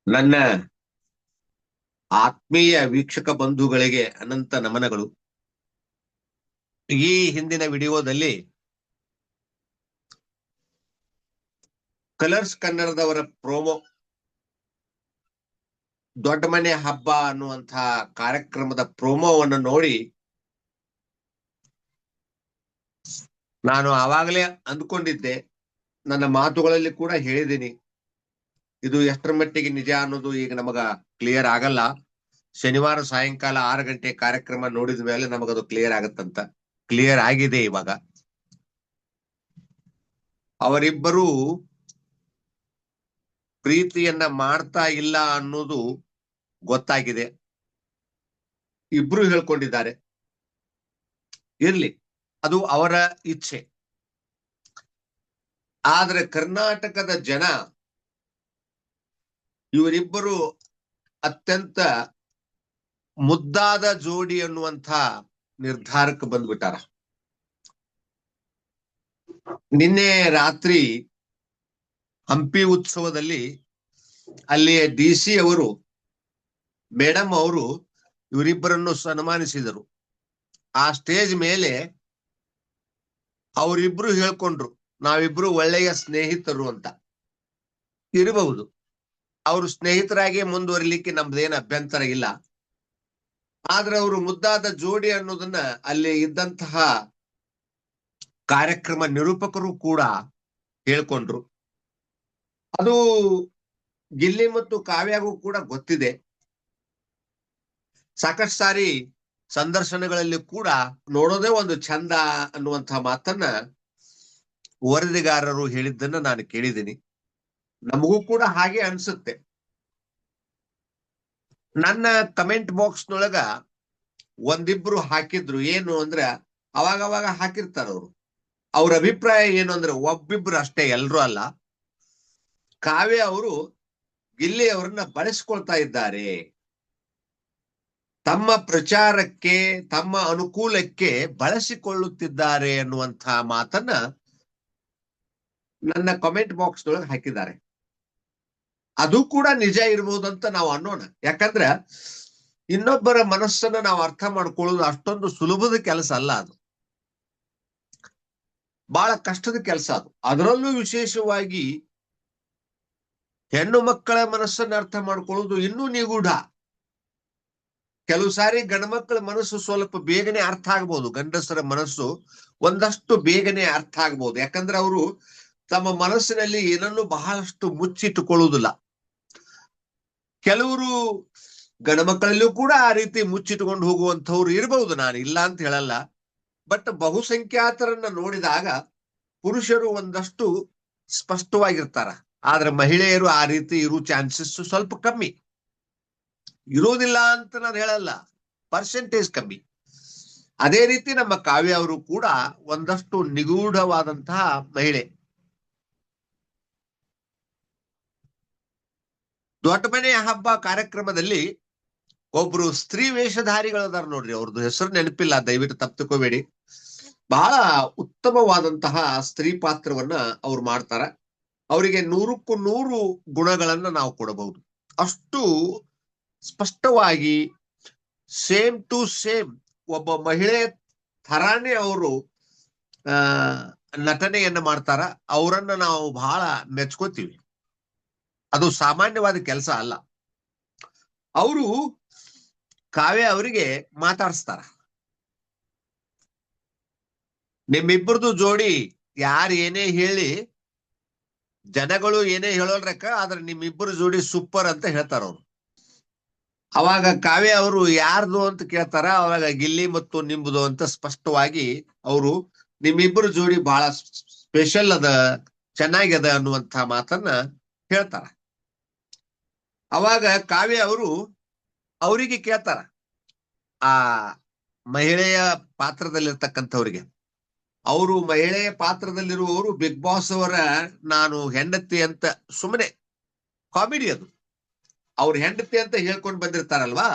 ನನ್ನ ಆತ್ಮೀಯ ವೀಕ್ಷಕ ಬಂಧುಗಳಿಗೆ ಅನಂತ ನಮನಗಳು. ಈ ಹಿಂದಿನ ವಿಡಿಯೋದಲ್ಲಿ ಕಲರ್ಸ್ ಕನ್ನಡದವರ ಪ್ರೋಮೋ ದೊಡ್ಡ ಮನೆ ಹಬ್ಬ ಅನ್ನುವಂತಹ ಕಾರ್ಯಕ್ರಮದ ಪ್ರೋಮೋವನ್ನು ನೋಡಿ ನಾನು ಆವಾಗಲೇ ಅಂದ್ಕೊಂಡಿದ್ದೆ, ನನ್ನ ಮಾತುಗಳಲ್ಲಿ ಕೂಡ ಹೇಳಿದ್ದೀನಿ. ಇದು ಎಷ್ಟರ ಮಟ್ಟಿಗೆ ನಿಜ ಅನ್ನೋದು ಈಗ ನಮಗ ಕ್ಲಿಯರ್ ಆಗಲ್ಲ. ಶನಿವಾರ ಸಾಯಂಕಾಲ 6 ಗಂಟೆ ಕಾರ್ಯಕ್ರಮ ನೋಡಿದ ಮೇಲೆ ನಮಗದು ಕ್ಲಿಯರ್ ಆಗತ್ತಂತ. ಕ್ಲಿಯರ್ ಆಗಿದೆ. ಇವಾಗ ಅವರಿಬ್ಬರು ಪ್ರೀತಿಯನ್ನ ಮಾಡ್ತಾ ಇಲ್ಲ ಅನ್ನೋದು ಗೊತ್ತಾಗಿದೆ. ಇಬ್ರು ಹೇಳ್ಕೊಂಡಿದ್ದಾರೆ. ಇರ್ಲಿ, ಅದು ಅವರ ಇಚ್ಛೆ. ಆದ್ರೆ ಕರ್ನಾಟಕದ ಜನ ಇವರಿಬ್ಬರು ಅತ್ಯಂತ ಮುದ್ದಾದ ಜೋಡಿ ಅನ್ನುವಂಥ ನಿರ್ಧಾರಕ್ಕೆ ಬಂದ್ಬಿಟ್ಟಾರ. ನಿನ್ನೆ ರಾತ್ರಿ ಹಂಪಿ ಉತ್ಸವದಲ್ಲಿ ಅಲ್ಲಿಯ DC ಅವರು, ಮೇಡಮ್ ಅವರು ಇವರಿಬ್ಬರನ್ನು ಸನ್ಮಾನಿಸಿದರು. ಆ ಸ್ಟೇಜ್ ಮೇಲೆ ಅವರಿಬ್ರು ಹೇಳ್ಕೊಂಡ್ರು, ನಾವಿಬ್ರು ಒಳ್ಳೆಯ ಸ್ನೇಹಿತರು ಅಂತ. ಇರಬಹುದು, ಅವರು ಸ್ನೇಹಿತರಾಗಿ ಮುಂದುವರಿಲಿಕ್ಕೆ ನಮ್ದೇನು ಅಭ್ಯಂತರ ಇಲ್ಲ. ಆದ್ರೆ ಅವರು ಮುದ್ದಾದ ಜೋಡಿ ಅನ್ನೋದನ್ನ ಅಲ್ಲಿ ಇದ್ದಂತಹ ಕಾರ್ಯಕ್ರಮ ನಿರೂಪಕರು ಕೂಡ ಹೇಳ್ಕೊಂಡ್ರು. ಅದು ಗಿಲ್ಲಿ ಮತ್ತು ಕಾವ್ಯಾಗೂ ಕೂಡ ಗೊತ್ತಿದೆ. ಸಾಕಷ್ಟು ಸಾರಿ ಸಂದರ್ಶನಗಳಲ್ಲಿ ಕೂಡ ನೋಡೋದೇ ಒಂದು ಚಂದ ಅನ್ನುವಂತಹ ಮಾತನ್ನ ವರದಿಗಾರರು ಹೇಳಿದ್ದನ್ನ ನಾನು ಕೇಳಿದ್ದೀನಿ. ನಮಗೂ ಕೂಡ ಹಾಗೆ ಅನ್ಸುತ್ತೆ. ನನ್ನ ಕಮೆಂಟ್ ಬಾಕ್ಸ್ ನೊಳಗ ಒಂದಿಬ್ರು ಹಾಕಿದ್ರು. ಏನು ಅಂದ್ರೆ, ಅವಾಗವಾಗ ಹಾಕಿರ್ತಾರ ಅವರು. ಅವ್ರ ಅಭಿಪ್ರಾಯ ಏನು ಅಂದ್ರೆ, ಒಬ್ಬಿಬ್ರು ಅಷ್ಟೇ, ಎಲ್ರೂ ಅಲ್ಲ. ಕಾವ್ಯ ಅವರು ಗಿಲ್ಲಿ ಅವರನ್ನ ಬಳಸ್ಕೊಳ್ತಾ ಇದ್ದಾರೆ, ತಮ್ಮ ಪ್ರಚಾರಕ್ಕೆ ತಮ್ಮ ಅನುಕೂಲಕ್ಕೆ ಬಳಸಿಕೊಳ್ಳುತ್ತಿದ್ದಾರೆ ಅನ್ನುವಂತಹ ಮಾತನ್ನ ನನ್ನ ಕಮೆಂಟ್ ಬಾಕ್ಸ್ ನೊಳಗೆ ಹಾಕಿದ್ದಾರೆ. ಅದು ಕೂಡ ನಿಜ ಇರ್ಬೋದಂತ ನಾವು ಅನ್ನೋಣ. ಯಾಕಂದ್ರೆ ಇನ್ನೊಬ್ಬರ ಮನಸ್ಸನ್ನ ನಾವು ಅರ್ಥ ಮಾಡ್ಕೊಳ್ಳೋದು ಅಷ್ಟೊಂದು ಸುಲಭದ ಕೆಲಸ ಅಲ್ಲ. ಅದು ಬಹಳ ಕಷ್ಟದ ಕೆಲಸ. ಅದು ಅದರಲ್ಲೂ ವಿಶೇಷವಾಗಿ ಹೆಣ್ಣು ಮಕ್ಕಳ ಮನಸ್ಸನ್ನ ಅರ್ಥ ಮಾಡ್ಕೊಳ್ಳೋದು ಇನ್ನೂ ನಿಗೂಢ. ಕೆಲವು ಸಾರಿ ಗಂಡ್ಮಕ್ಕಳ ಮನಸ್ಸು ಸ್ವಲ್ಪ ಬೇಗನೆ ಅರ್ಥ ಆಗ್ಬೋದು, ಗಂಡಸರ ಮನಸ್ಸು ಒಂದಷ್ಟು ಬೇಗನೆ ಅರ್ಥ ಆಗ್ಬೋದು. ಯಾಕಂದ್ರೆ ಅವರು ತಮ್ಮ ಮನಸ್ಸಿನಲ್ಲಿ ಏನನ್ನು ಬಹಳಷ್ಟು ಮುಚ್ಚಿಟ್ಟುಕೊಳ್ಳುವುದಿಲ್ಲ. ಕೆಲವರು ಗಂಡ್ಮಕ್ಕಳಲ್ಲೂ ಕೂಡ ಆ ರೀತಿ ಮುಚ್ಚಿಟ್ಕೊಂಡು ಹೋಗುವಂಥವ್ರು ಇರಬಹುದು, ನಾನು ಇಲ್ಲ ಅಂತ ಹೇಳಲ್ಲ. ಬಟ್ ಬಹುಸಂಖ್ಯಾತರನ್ನ ನೋಡಿದಾಗ ಪುರುಷರು ಒಂದಷ್ಟು ಸ್ಪಷ್ಟವಾಗಿರ್ತಾರ. ಆದ್ರೆ ಮಹಿಳೆಯರು ಆ ರೀತಿ ಇರೋ ಚಾನ್ಸಸ್ ಸ್ವಲ್ಪ ಕಮ್ಮಿ. ಇರೋದಿಲ್ಲ ಅಂತ ನಾನು ಹೇಳಲ್ಲ, ಪರ್ಸೆಂಟೇಜ್ ಕಮ್ಮಿ. ಅದೇ ರೀತಿ ನಮ್ಮ ಕಾವ್ಯ ಅವರು ಕೂಡ ಒಂದಷ್ಟು ನಿಗೂಢವಾದಂತಹ ಮಹಿಳೆ. ದೊಡ್ಡ ಮನೆ ಹಬ್ಬ ಕಾರ್ಯಕ್ರಮದಲ್ಲಿ ಒಬ್ರು ಸ್ತ್ರೀ ವೇಷಧಾರಿಗಳದಾರ ನೋಡ್ರಿ, ಅವ್ರದ್ದು ಹೆಸರು ನೆನಪಿಲ್ಲ, ದಯವಿಟ್ಟು ತಪ್ಪುಕೋಬೇಡಿ. ಬಹಳ ಉತ್ತಮವಾದಂತಹ ಸ್ತ್ರೀ ಪಾತ್ರವನ್ನ ಅವ್ರು ಮಾಡ್ತಾರ. ಅವರಿಗೆ 100ಕ್ಕೂ 100 ಗುಣಗಳನ್ನ ನಾವು ಕೊಡಬಹುದು. ಅಷ್ಟು ಸ್ಪಷ್ಟವಾಗಿ ಸೇಮ್ ಟು ಸೇಮ್ ಒಬ್ಬ ಮಹಿಳೆ ಥರಾನೇ ಅವರು ನಟನೆಯನ್ನ ಮಾಡ್ತಾರ. ಅವರನ್ನ ನಾವು ಬಹಳ ಮೆಚ್ಕೋತೀವಿ. ಅದು ಸಾಮಾನ್ಯವಾದ ಕೆಲಸ ಅಲ್ಲ. ಅವರು ಕಾವ್ಯ ಅವರಿಗೆ ಮಾತಾಡಿಸ್ತಾರ, ನಿಮ್ಮಿಬ್ಬರದು ಜೋಡಿ ಯಾರು ಏನೇ ಹೇಳಿ, ಜನಗಳು ಏನೇ ಹೇಳೋಲ್ರಕ್ಕ, ಆದ್ರೆ ನಿಮ್ಮಿಬ್ಬರು ಜೋಡಿ ಸೂಪರ್ ಅಂತ ಹೇಳ್ತಾರ ಅವ್ರು. ಅವಾಗ ಕಾವ್ಯ ಅವರು ಯಾರ್ದು ಅಂತ ಕೇಳ್ತಾರ. ಅವಾಗ ಗಿಲ್ಲಿ ಮತ್ತು ನಿಂಬುದು ಅಂತ ಸ್ಪಷ್ಟವಾಗಿ ಅವರು ನಿಮ್ಮಿಬ್ಬರು ಜೋಡಿ ಬಹಳ ಸ್ಪೆಷಲ್ ಅದ, ಚೆನ್ನಾಗ್ಯದ ಅನ್ನುವಂಥ ಮಾತನ್ನ ಹೇಳ್ತಾರ. ಅವಾಗ ಕಾವ್ಯ ಅವರು ಅವರಿಗೆ ಕೇಳ್ತಾರ, ಆ ಮಹಿಳೆಯ ಪಾತ್ರದಲ್ಲಿರ್ತಕ್ಕಂಥವ್ರಿಗೆ. ಅವರು ಮಹಿಳೆಯ ಪಾತ್ರದಲ್ಲಿರುವವರು ಬಿಗ್ ಬಾಸ್ ಅವರ ನಾನು ಹೆಂಡತಿ ಅಂತ ಸುಮ್ಮನೆ ಕಾಮಿಡಿ, ಅದು ಅವ್ರ ಹೆಂಡತಿ ಅಂತ ಹೇಳ್ಕೊಂಡು ಬಂದಿರ್ತಾರಲ್ವಾ.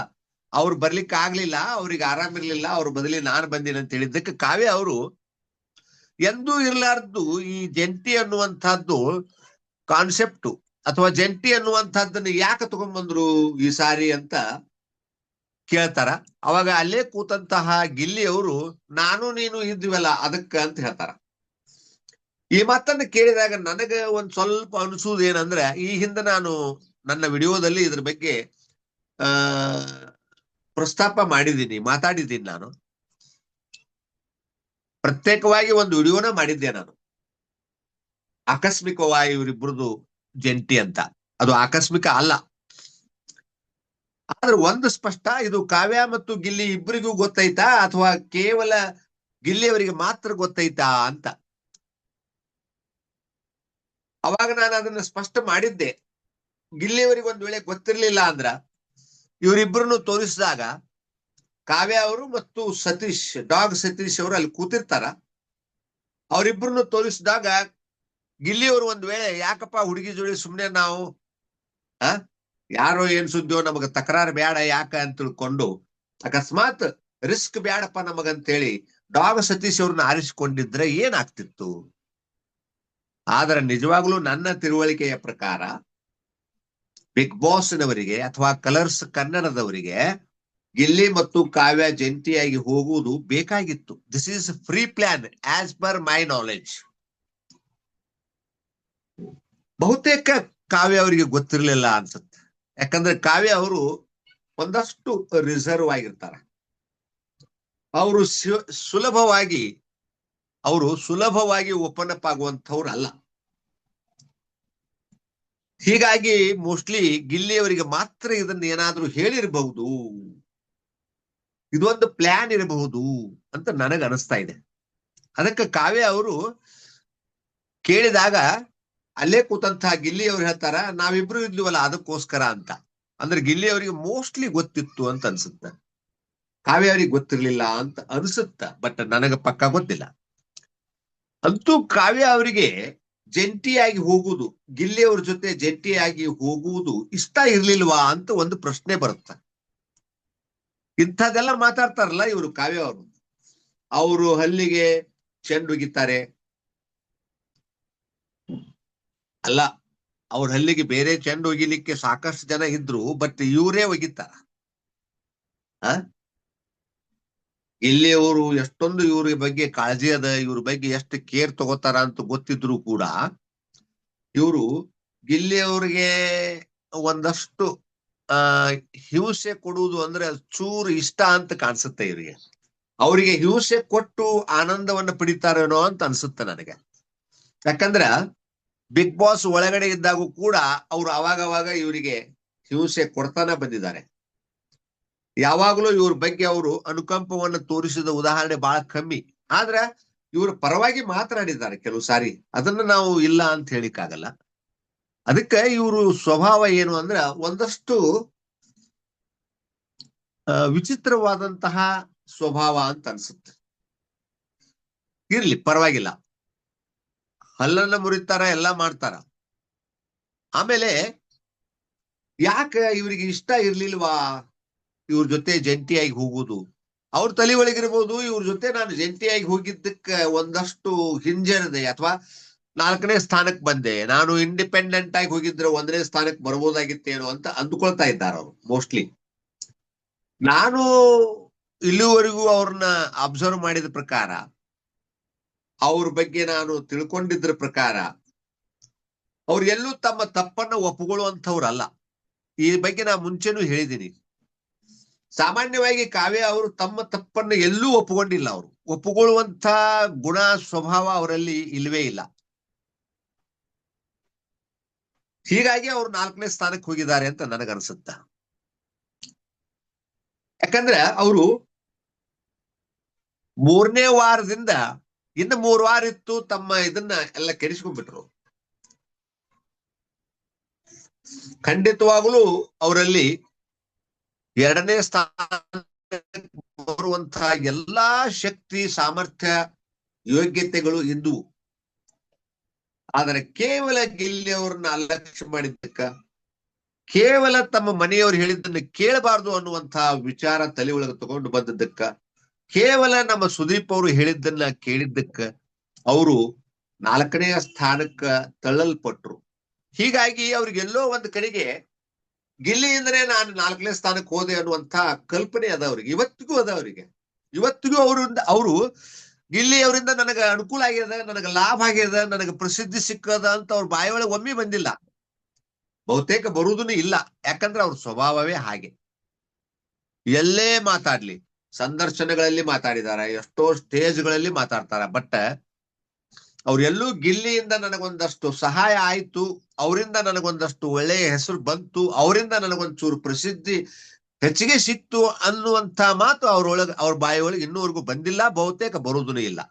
ಅವ್ರು ಬರ್ಲಿಕ್ಕೆ ಆಗ್ಲಿಲ್ಲ, ಅವ್ರಿಗೆ ಆರಾಮಿರ್ಲಿಲ್ಲ, ಅವ್ರ ಬದಲಿ ನಾನು ಬಂದಿನಿ ಅಂತ ಹೇಳಿದ್ದಕ್ಕೆ ಕಾವ್ಯ ಅವರು ಎಂದೂ ಇರ್ಲಾರ್ದು ಈ ಜಂಟಿ ಅನ್ನುವಂಥದ್ದು ಕಾನ್ಸೆಪ್ಟು ಅಥವಾ ಜಂಟಿ ಅನ್ನುವಂಥದ್ದನ್ನ ಯಾಕೆ ತಗೊಂಡ್ಬಂದ್ರು ಈ ಸಾರಿ ಅಂತ ಕೇಳ್ತಾರ. ಅವಾಗ ಅಲ್ಲೇ ಕೂತಂತಹ ಗಿಲ್ಲಿಯವರು ನಾನು ನೀನು ಇದ್ವಲ್ಲ ಅದಕ್ಕ ಅಂತ ಹೇಳ್ತಾರ. ಈ ಮಾತನ್ನ ಕೇಳಿದಾಗ ನನಗ ಒಂದ್ ಸ್ವಲ್ಪ ಅನಿಸುವುದು ಏನಂದ್ರೆ, ಈ ಹಿಂದೆ ನಾನು ನನ್ನ ವಿಡಿಯೋದಲ್ಲಿ ಇದ್ರ ಬಗ್ಗೆ ಪ್ರಸ್ತಾಪ ಮಾಡಿದ್ದೀನಿ, ಮಾತಾಡಿದ್ದೀನಿ. ನಾನು ಪ್ರತ್ಯೇಕವಾಗಿ ಒಂದು ವಿಡಿಯೋನ ಮಾಡಿದ್ದೆ ನಾನು, ಆಕಸ್ಮಿಕವಾಗಿ ಇವರಿಬ್ಬರದು ಜಂಟಿ ಅಂತ. ಅದು ಆಕಸ್ಮಿಕ ಅಲ್ಲ, ಆದ್ರೆ ಒಂದು ಸ್ಪಷ್ಟ, ಇದು ಕಾವ್ಯ ಮತ್ತು ಗಿಲ್ಲಿ ಇಬ್ಬರಿಗೂ ಗೊತ್ತೈತಾ ಅಥವಾ ಕೇವಲ ಗಿಲ್ಲಿಯವರಿಗೆ ಮಾತ್ರ ಗೊತ್ತೈತಾ ಅಂತ. ಅವಾಗ ನಾನು ಅದನ್ನ ಸ್ಪಷ್ಟ ಮಾಡಿದ್ದೆ. ಗಿಲ್ಲಿಯವರಿಗೆ ಒಂದ್ ವೇಳೆ ಗೊತ್ತಿರ್ಲಿಲ್ಲ ಅಂದ್ರ ಇವರಿಬ್ಬರನ್ನು ತೋರಿಸಿದಾಗ ಕಾವ್ಯ ಅವರು ಮತ್ತು ಸತೀಶ್, ಡಾಗ್ ಸತೀಶ್ ಅವರು ಅಲ್ಲಿ ಕೂತಿರ್ತಾರ. ಅವರಿಬ್ಬರನ್ನು ತೋರಿಸಿದಾಗ ಗಿಲ್ಲಿಯವರು ಒಂದ್ ವೇಳೆ ಯಾಕಪ್ಪ ಹುಡುಗಿ ಜೋಡಿ ಸುಮ್ನೆ ನಾವು ಯಾರೋ ಏನ್ ಸುದ್ದಿಯೋ ನಮಗ ತಕರಾರು ಬೇಡ ಯಾಕ ಅಂತ ತಿಳ್ಕೊಂಡು ಅಕಸ್ಮಾತ್ ರಿಸ್ಕ್ ಬೇಡಪ್ಪ ನಮಗಂತೇಳಿ ಡಾಗ್ ಸತೀಶ್ ಅವ್ರನ್ನ ಆರಿಸಿಕೊಂಡಿದ್ರೆ ಏನಾಗ್ತಿತ್ತು. ಆದ್ರೆ ನಿಜವಾಗ್ಲೂ ನನ್ನ ತಿಳುವಳಿಕೆಯ ಪ್ರಕಾರ ಬಿಗ್ ಬಾಸ್ನವರಿಗೆ ಅಥವಾ ಕಲರ್ಸ್ ಕನ್ನಡದವರಿಗೆ ಗಿಲ್ಲಿ ಮತ್ತು ಕಾವ್ಯ ಜಂಟಿಯಾಗಿ ಹೋಗುವುದು ಬೇಕಾಗಿತ್ತು. This is free plan as per my knowledge. ಬಹುತೇಕ ಕಾವ್ಯ ಅವರಿಗೆ ಗೊತ್ತಿರ್ಲಿಲ್ಲ ಅನ್ಸುತ್ತೆ. ಯಾಕಂದ್ರೆ ಕಾವ್ಯ ಅವರು ಒಂದಷ್ಟು ರಿಸರ್ವ್ ಆಗಿರ್ತಾರೆ. ಅವರು ಸುಲಭವಾಗಿ ಓಪನ್ ಅಪ್ ಆಗುವಂಥವ್ರು ಅಲ್ಲ. ಹೀಗಾಗಿ ಮೋಸ್ಟ್ಲಿ ಗಿಲ್ಲಿಯವರಿಗೆ ಮಾತ್ರ ಇದನ್ನ ಏನಾದ್ರೂ ಹೇಳಿರಬಹುದು, ಇದೊಂದು ಪ್ಲಾನ್ ಇರಬಹುದು ಅಂತ ನನಗ ಅನಿಸ್ತಾ ಇದೆ. ಅದಕ್ಕೆ ಕಾವ್ಯ ಅವರು ಕೇಳಿದಾಗ ಅಲ್ಲೇ ಕೂತಂತಹ ಗಿಲ್ಲಿ ಅವ್ರು ಹೇಳ್ತಾರ ನಾವಿಬ್ರು ಇದ್ವಲ್ಲ ಅದಕ್ಕೋಸ್ಕರ ಅಂತ. ಅಂದ್ರೆ ಗಿಲ್ಲಿ ಅವರಿಗೆ ಮೋಸ್ಟ್ಲಿ ಗೊತ್ತಿತ್ತು ಅಂತ ಅನ್ಸುತ್ತ, ಕಾವ್ಯ ಅವರಿಗೆ ಗೊತ್ತಿರ್ಲಿಲ್ಲ ಅಂತ ಅನ್ಸುತ್ತ. ಬಟ್ ನನಗ ಪಕ್ಕ ಗೊತ್ತಿಲ್ಲ. ಅಂತೂ ಕಾವ್ಯ ಅವರಿಗೆ ಜಂಟಿಯಾಗಿ ಹೋಗುವುದು, ಗಿಲ್ಲಿ ಅವ್ರ ಜೊತೆ ಜಂಟಿಯಾಗಿ ಹೋಗುವುದು ಇಷ್ಟ ಇರ್ಲಿಲ್ವಾ ಅಂತ ಒಂದು ಪ್ರಶ್ನೆ ಬರುತ್ತೆ. ಇಂಥದ್ದೆಲ್ಲ ಮಾತಾಡ್ತಾರಲ್ಲ ಇವರು ಕಾವ್ಯ ಅವರು. ಅವರು ಹಲ್ಲಿಗೆ ಚೆಂಡು ಒಗಿತಾರೆ ಅಲ್ಲ, ಅವ್ರ ಹಲ್ಲಿಗೆ ಬೇರೆ ಚೆಂಡು ಒಗಿಲಿಕ್ಕೆ ಸಾಕಷ್ಟು ಜನ ಇದ್ರು, ಬಟ್ ಇವರೇ ಒಗಿತಾರ. ಇಲ್ಲಿ ಅವರು ಎಷ್ಟೊಂದು ಇವ್ರ ಬಗ್ಗೆ ಕಾಳಜಿ ಅದ, ಇವ್ರ ಬಗ್ಗೆ ಎಷ್ಟು ಕೇರ್ ತಗೋತಾರ ಅಂತ ಗೊತ್ತಿದ್ರು ಕೂಡ ಇವರು ಗಿಲ್ಲಿ ಅವ್ರಿಗೆ ಒಂದಷ್ಟು ಹಿಂಸೆ ಕೊಡುವುದು ಅಂದ್ರೆ ಚೂರು ಇಷ್ಟ ಅಂತ ಕಾಣಿಸುತ್ತೆ ಇವರಿಗೆ. ಅವರಿಗೆ ಹಿಂಸೆ ಕೊಟ್ಟು ಆನಂದವನ್ನ ಪಡಿತಾರೇನೋ ಅಂತ ಅನ್ಸುತ್ತೆ ನನಗೆ. ಯಾಕಂದ್ರ ಬಿಗ್ ಬಾಸ್ ಒಳಗಡೆ ಇದ್ದಾಗೂ ಕೂಡ ಅವ್ರು ಅವಾಗವಾಗ ಇವರಿಗೆ ಹಿಂಸೆ ಕೊಡ್ತಾನೆ ಬಂದಿದ್ದಾರೆ. ಯಾವಾಗಲೂ ಇವ್ರ ಬಗ್ಗೆ ಅವರು ಅನುಕಂಪವನ್ನು ತೋರಿಸಿದ ಉದಾಹರಣೆ ಬಹಳ ಕಮ್ಮಿ. ಆದ್ರ ಇವ್ರ ಪರವಾಗಿ ಮಾತನಾಡಿದ್ದಾರೆ ಕೆಲವು ಸಾರಿ, ಅದನ್ನ ನಾವು ಇಲ್ಲ ಅಂತ ಹೇಳಿಕ್ಕಾಗಲ್ಲ. ಅದಕ್ಕೆ ಇವರು ಸ್ವಭಾವ ಏನು ಅಂದ್ರ ಒಂದಷ್ಟು ವಿಚಿತ್ರವಾದಂತಹ ಸ್ವಭಾವ ಅಂತ ಅನ್ಸುತ್ತೆ. ಇರ್ಲಿ ಪರವಾಗಿಲ್ಲ, ಹಲ್ಲನ್ನ ಮುರಿತಾರ, ಎಲ್ಲ ಮಾಡ್ತಾರ. ಆಮೇಲೆ ಯಾಕೆ ಇವರಿಗೆ ಇಷ್ಟ ಇರ್ಲಿಲ್ವಾ ಇವ್ರ ಜೊತೆ ಜಂಟಿಯಾಗಿ ಹೋಗುದು? ಅವ್ರ ತಲೆ ಒಳಗಿರ್ಬೋದು ಇವ್ರ ಜೊತೆ ನಾನು ಜಂಟಿಯಾಗಿ ಹೋಗಿದ್ದಕ್ಕೆ ಒಂದಷ್ಟು ಹಿಂಜರಿದೆ ಅಥವಾ 4ನೇ ಸ್ಥಾನಕ್ಕೆ ಬಂದೆ, ನಾನು ಇಂಡಿಪೆಂಡೆಂಟ್ ಆಗಿ ಹೋಗಿದ್ರೆ 1ನೇ ಸ್ಥಾನಕ್ಕೆ ಬರ್ಬೋದಾಗಿತ್ತೇನೋ ಅಂತ ಅಂದ್ಕೊಳ್ತಾ ಇದ್ದಾರೆ ಅವರು ಮೋಸ್ಟ್ಲಿ. ನಾನು ಇಲ್ಲಿವರೆಗೂ ಅವ್ರನ್ನ ಅಬ್ಸರ್ವ್ ಮಾಡಿದ ಪ್ರಕಾರ, ಅವ್ರ ಬಗ್ಗೆ ನಾನು ತಿಳ್ಕೊಂಡಿದ್ರ ಪ್ರಕಾರ, ಅವ್ರು ಎಲ್ಲೂ ತಮ್ಮ ತಪ್ಪನ್ನ ಒಪ್ಪಿಕೊಳ್ಳುವಂಥವ್ರಲ್ಲ. ಈ ಬಗ್ಗೆ ನಾ ಮುಂಚೆನೂ ಹೇಳಿದ್ದೀನಿ. ಸಾಮಾನ್ಯವಾಗಿ ಕಾವ್ಯ ಅವರು ತಮ್ಮ ತಪ್ಪನ್ನ ಎಲ್ಲೂ ಒಪ್ಪಿಕೊಂಡಿಲ್ಲ. ಅವರು ಒಪ್ಪಿಕೊಳ್ಳುವಂತ ಗುಣ ಸ್ವಭಾವ ಅವರಲ್ಲಿ ಇಲ್ವೇ ಇಲ್ಲ. ಹೀಗಾಗಿ ಅವ್ರು 4ನೇ ಸ್ಥಾನಕ್ಕೆ ಹೋಗಿದ್ದಾರೆ ಅಂತ ನನಗನ್ಸುತ್ತ. ಯಾಕಂದ್ರೆ ಅವರು 3ನೇ ವಾರದಿಂದ ಇನ್ನು 3 ವಾರ ಇತ್ತು, ತಮ್ಮ ಇದನ್ನ ಎಲ್ಲ ಕೆಡಿಸ್ಕೊಂಡ್ಬಿಟ್ರು. ಖಂಡಿತವಾಗ್ಲೂ ಅವರಲ್ಲಿ 2ನೇ ಸ್ಥಾನ ಬರುವಂತಹ ಎಲ್ಲಾ ಶಕ್ತಿ, ಸಾಮರ್ಥ್ಯ, ಯೋಗ್ಯತೆಗಳು ಇದ್ದುವು. ಆದರೆ ಕೇವಲ ಗಿಲ್ಲಿ ಅವ್ರನ್ನ ಅಲಕ್ಷ್ಯ ಮಾಡಿದ್ದಕ್ಕ, ಕೇವಲ ತಮ್ಮ ಮನೆಯವರು ಹೇಳಿದ್ದನ್ನು ಕೇಳಬಾರ್ದು ಅನ್ನುವಂತಹ ವಿಚಾರ ತಲೆ ಒಳಗೆ ತಗೊಂಡು ಬಂದದ್ದಕ್ಕ, ಕೇವಲ ನಮ್ಮ ಸುದೀಪ್ ಅವರು ಹೇಳಿದ್ದನ್ನ ಕೇಳಿದ್ದಕ್ಕ ಅವರು 4ನೇ ಸ್ಥಾನಕ್ಕ ತಳ್ಳಲ್ಪಟ್ರು. ಹೀಗಾಗಿ ಅವ್ರಿಗೆಲ್ಲೋ ಒಂದ್ ಕಡೆಗೆ ಗಿಲ್ಲಿಯಿಂದನೇ ನಾನು 4ನೇ ಸ್ಥಾನಕ್ಕೆ ಹೋದೆ ಅನ್ನುವಂತ ಕಲ್ಪನೆ ಅದ ಅವ್ರಿಗೆ, ಇವತ್ತಿಗೂ ಅದ ಅವ್ರಿಗೆ. ಇವತ್ತಿಗೂ ಅವರು ಗಿಲ್ಲಿ ಅವರಿಂದ ನನಗ ಅನುಕೂಲ ಆಗ್ಯದ, ನನಗ ಲಾಭ ಆಗ್ಯದ, ನನಗ ಪ್ರಸಿದ್ಧಿ ಸಿಕ್ಕದ ಅಂತ ಅವ್ರ ಬಾಯಿಯೊಳಗೆ ಒಮ್ಮೆ ಬಂದಿಲ್ಲ, ಬಹುತೇಕ ಬರುವುದೂ ಇಲ್ಲ. ಯಾಕಂದ್ರೆ ಅವ್ರ ಸ್ವಭಾವವೇ ಹಾಗೆ. ಎಲ್ಲೇ ಮಾತಾಡ್ಲಿ, ಸಂದರ್ಶನಗಳಲ್ಲಿ ಮಾತಾಡಿದಾರ, ಎಷ್ಟೋ ಸ್ಟೇಜ್ಗಳಲ್ಲಿ ಮಾತಾಡ್ತಾರ, ಬಟ್ ಅವ್ರೆಲ್ಲೂ ಗಿಲ್ಲಿಯಿಂದ ನನಗೊಂದಷ್ಟು ಸಹಾಯ ಆಯ್ತು, ಅವರಿಂದ ನನಗೊಂದಷ್ಟು ಒಳ್ಳೆಯ ಹೆಸರು ಬಂತು, ಅವರಿಂದ ನನಗೊಂಚೂರು ಪ್ರಸಿದ್ಧಿ ಹೆಚ್ಚಿಗೆ ಸಿಕ್ತು ಅನ್ನುವಂತ ಮಾತು ಅವ್ರ ಬಾಯಿಯೊಳಗೆ ಇನ್ನೂವರೆಗೂ ಬಂದಿಲ್ಲ, ಬಹುತೇಕ ಬರುವುದೂ ಇಲ್ಲ.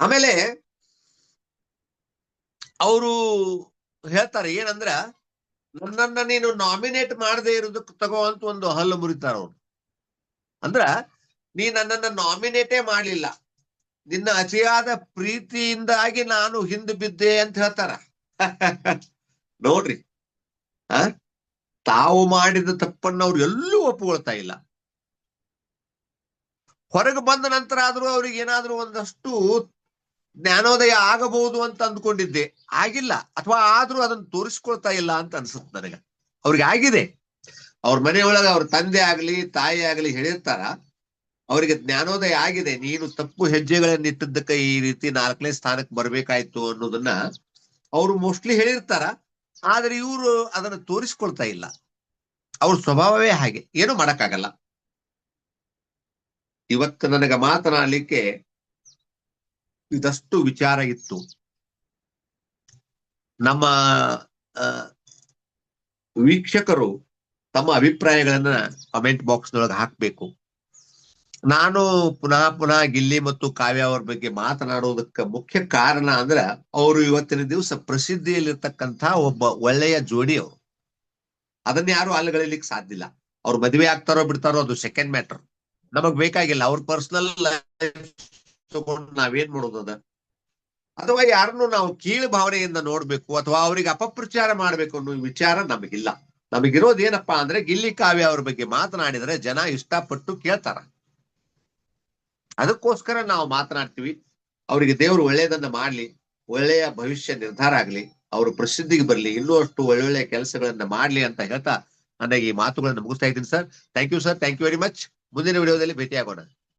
ಆಮೇಲೆ ಅವರು ಹೇಳ್ತಾರೆ ಏನಂದ್ರ, ನನ್ನನ್ನ ನೀನು ನಾಮಿನೇಟ್ ಮಾಡದೆ ಇರೋದಕ್ಕೆ ತಗೋವಂತ ಒಂದು ಹಲ್ಲು ಮುರಿತಾರ ಅವ್ರು. ಅಂದ್ರ ನೀ ನನ್ನನ್ನ ನಾಮಿನೇಟೇ ಮಾಡ್ಲಿಲ್ಲ, ನಿನ್ನ ಅತಿಯಾದ ಪ್ರೀತಿಯಿಂದಾಗಿ ನಾನು ಹಿಂದೆ ಬಿದ್ದೆ ಅಂತ ಹೇಳ್ತಾರ. ನೋಡ್ರಿ, ತಾವು ಮಾಡಿದ ತಪ್ಪನ್ನು ಅವ್ರು ಎಲ್ಲೂ ಒಪ್ಪುಕೊಳ್ತಾ ಇಲ್ಲ. ಹೊರಗೆ ಬಂದ ನಂತರ ಆದ್ರೂ ಅವ್ರಿಗೆ ಏನಾದ್ರೂ ಒಂದಷ್ಟು ಜ್ಞಾನೋದಯ ಆಗಬಹುದು ಅಂತ ಅಂದ್ಕೊಂಡಿದ್ದೆ, ಆಗಿಲ್ಲ. ಅಥವಾ ಆದ್ರೂ ಅದನ್ನ ತೋರಿಸ್ಕೊಳ್ತಾ ಇಲ್ಲ ಅಂತ ಅನ್ಸುತ್ತೆ ನನಗೆ. ಅವ್ರಿಗೆ ಆಗಿದೆ, ಅವ್ರ ಮನೆಯೊಳಗ ಅವ್ರ ತಂದೆ ಆಗ್ಲಿ ತಾಯಿ ಆಗ್ಲಿ ಹೇಳಿರ್ತಾರ, ಅವರಿಗೆ ಜ್ಞಾನೋದಯ ಆಗಿದೆ, ನೀನು ತಪ್ಪು ಹೆಜ್ಜೆಗಳನ್ನ ಇಟ್ಟಿದ್ದಕ್ಕೆ ಈ ರೀತಿ 4ನೇ ಸ್ಥಾನಕ್ಕೆ ಬರ್ಬೇಕಾಯ್ತು ಅನ್ನೋದನ್ನ ಅವರು ಮೋಸ್ಟ್ಲಿ ಹೇಳಿರ್ತಾರ. ಆದ್ರೆ ಇವರು ಅದನ್ನ ತೋರಿಸ್ಕೊಳ್ತಾ ಇಲ್ಲ, ಅವ್ರ ಸ್ವಭಾವವೇ ಹಾಗೆ, ಏನು ಮಾಡಕ್ಕಾಗಲ್ಲ. ಇವತ್ತು ನನಗೆ ಮಾತನಾಡ್ಲಿಕ್ಕೆ ಇದಷ್ಟು ವಿಚಾರ ಇತ್ತು. ನಮ್ಮ ವೀಕ್ಷಕರು ತಮ್ಮ ಅಭಿಪ್ರಾಯಗಳನ್ನ ಕಮೆಂಟ್ ಬಾಕ್ಸ್ ನೊಳಗೆ ಹಾಕ್ಬೇಕು. ನಾನು ಪುನಃ ಗಿಲ್ಲಿ ಮತ್ತು ಕಾವ್ಯ ಅವ್ರ ಬಗ್ಗೆ ಮಾತನಾಡೋದಕ್ಕೆ ಮುಖ್ಯ ಕಾರಣ ಅಂದ್ರ, ಅವರು ಇವತ್ತಿನ ದಿವಸ ಪ್ರಸಿದ್ಧಿಯಲ್ಲಿರ್ತಕ್ಕಂಥ ಒಬ್ಬ ಒಳ್ಳೆಯ ಜೋಡಿ ಅವರು. ಅದನ್ನ ಯಾರು ಅಲ್ಲಗಳಿಲಿಕ್ಕೆ ಸಾಧ್ಯ ಇಲ್ಲ. ಅವ್ರು ಮದುವೆ ಆಗ್ತಾರೋ ಬಿಡ್ತಾರೋ ಅದು ಸೆಕೆಂಡ್ ಮ್ಯಾಟರ್, ನಮಗ್ ಬೇಕಾಗಿಲ್ಲ. ಅವ್ರ ಪರ್ಸನಲ್ ಲೈಫ್ ತಗೊಂಡು ನಾವೇನ್ ಮಾಡೋದದ, ಅಥವಾ ಯಾರನ್ನು ನಾವು ಕೀಳು ಭಾವನೆಯಿಂದ ನೋಡ್ಬೇಕು ಅಥವಾ ಅವ್ರಿಗೆ ಅಪಪ್ರಚಾರ ಮಾಡ್ಬೇಕು ಅನ್ನೋ ವಿಚಾರ ನಮಗಿಲ್ಲ. ನಮಗಿರೋದೇನಪ್ಪಾ ಅಂದ್ರೆ, ಗಿಲ್ಲಿ ಕಾವ್ಯ ಅವ್ರ ಬಗ್ಗೆ ಮಾತನಾಡಿದ್ರೆ ಜನ ಇಷ್ಟಪಟ್ಟು ಕೇಳ್ತಾರ, ಅದಕ್ಕೋಸ್ಕರ ನಾವು ಮಾತನಾಡ್ತೀವಿ. ಅವರಿಗೆ ದೇವರು ಒಳ್ಳೆಯದನ್ನ ಮಾಡ್ಲಿ, ಒಳ್ಳೆಯ ಭವಿಷ್ಯ ನಿರ್ಧಾರ ಆಗ್ಲಿ, ಅವರು ಪ್ರಸಿದ್ಧಿಗೆ ಬರ್ಲಿ, ಇನ್ನೂ ಅಷ್ಟು ಒಳ್ಳೊಳ್ಳೆ ಕೆಲಸಗಳನ್ನ ಮಾಡ್ಲಿ ಅಂತ ಹೇಳ್ತಾ ನನಗೆ ಈ ಮಾತುಗಳನ್ನ ಮುಗಿಸ್ತಾ ಇದ್ದೀನಿ ಸರ್. Thank you sir, thank you very much. ಮುಂದಿನ ವಿಡಿಯೋದಲ್ಲಿ ಭೇಟಿ ಆಗೋಣ.